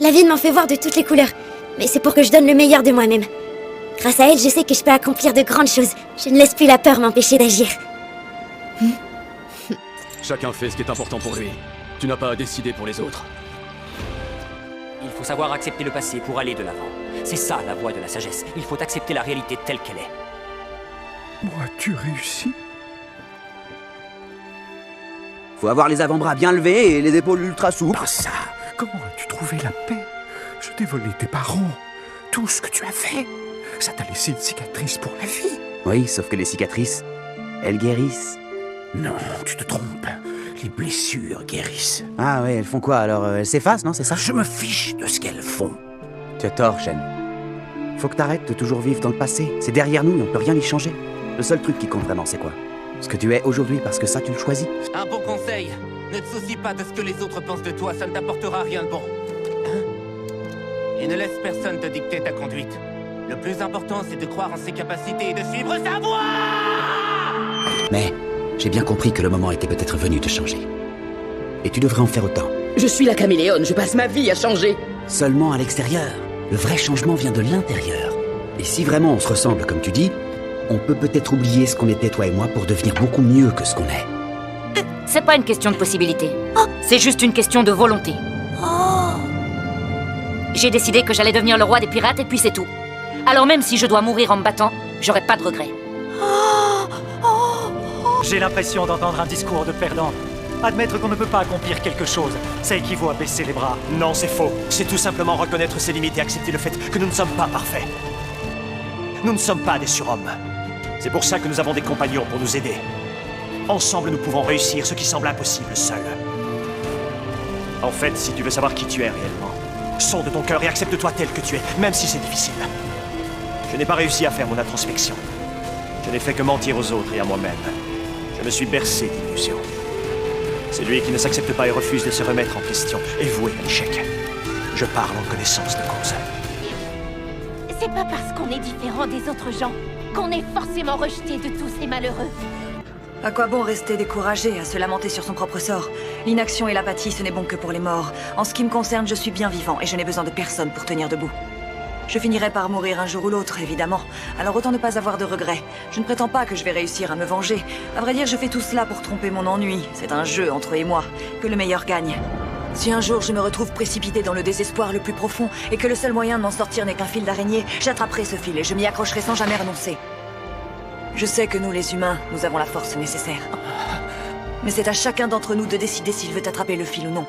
La vie m'en fait voir de toutes les couleurs, mais c'est pour que je donne le meilleur de moi-même. Grâce à elle, je sais que je peux accomplir de grandes choses. Je ne laisse plus la peur m'empêcher d'agir. Chacun fait ce qui est important pour lui. Tu n'as pas à décider pour les autres. Il faut savoir accepter le passé pour aller de l'avant. C'est ça la voie de la sagesse. Il faut accepter la réalité telle qu'elle est. Moi, tu réussis? Faut avoir les avant-bras bien levés et les épaules ultra souples. Pas ça. Comment as-tu trouvé la paix? Je t'ai volé tes parents. Tout ce que tu as fait. Ça t'a laissé une cicatrice pour la vie. Oui, sauf que les cicatrices, elles guérissent. Non, tu te trompes. Les blessures guérissent. Ah ouais, elles font quoi alors? Elles s'effacent, non, c'est ça? Je me fiche de ce qu'elles font. Tu as tort, Shen. Faut que t'arrêtes de toujours vivre dans le passé. C'est derrière nous et on peut rien y changer. Le seul truc qui compte vraiment, c'est quoi? Ce que tu es aujourd'hui, parce que ça, tu le choisis. Un bon conseil, ne te soucie pas de ce que les autres pensent de toi, ça ne t'apportera rien de bon. Hein? Et ne laisse personne te dicter ta conduite. Le plus important, c'est de croire en ses capacités et de suivre sa voie! Mais j'ai bien compris que le moment était peut-être venu de changer. Et tu devrais en faire autant. Je suis la caméléone, je passe ma vie à changer. Seulement à l'extérieur. Le vrai changement vient de l'intérieur. Et si vraiment on se ressemble comme tu dis, on peut peut-être oublier ce qu'on était toi et moi pour devenir beaucoup mieux que ce qu'on est. C'est pas une question de possibilité. C'est juste une question de volonté. J'ai décidé que j'allais devenir le roi des pirates et puis c'est tout. Alors même si je dois mourir en me battant, j'aurai pas de regrets. J'ai l'impression d'entendre un discours de perdant. Admettre qu'on ne peut pas accomplir quelque chose, ça équivaut à baisser les bras. Non, c'est faux. C'est tout simplement reconnaître ses limites et accepter le fait que nous ne sommes pas parfaits. Nous ne sommes pas des surhommes. C'est pour ça que nous avons des compagnons pour nous aider. Ensemble, nous pouvons réussir ce qui semble impossible seul. En fait, si tu veux savoir qui tu es réellement, sonde ton cœur et accepte-toi tel que tu es, même si c'est difficile. Je n'ai pas réussi à faire mon introspection. Je n'ai fait que mentir aux autres et à moi-même. Je me suis bercé d'illusions. Celui qui ne s'accepte pas et refuse de se remettre en question est voué à l'échec. Je parle en connaissance de cause. C'est pas parce qu'on est différent des autres gens qu'on est forcément rejeté de tous ces malheureux. À quoi bon rester découragé, à se lamenter sur son propre sort? L'inaction et l'apathie, ce n'est bon que pour les morts. En ce qui me concerne, je suis bien vivant et je n'ai besoin de personne pour tenir debout. Je finirai par mourir un jour ou l'autre, évidemment. Alors autant ne pas avoir de regrets. Je ne prétends pas que je vais réussir à me venger. À vrai dire, je fais tout cela pour tromper mon ennui. C'est un jeu entre eux et moi. Que le meilleur gagne. Si un jour je me retrouve précipité dans le désespoir le plus profond et que le seul moyen de m'en sortir n'est qu'un fil d'araignée, j'attraperai ce fil et je m'y accrocherai sans jamais renoncer. Je sais que nous, les humains, nous avons la force nécessaire. Mais c'est à chacun d'entre nous de décider s'il veut attraper le fil ou non.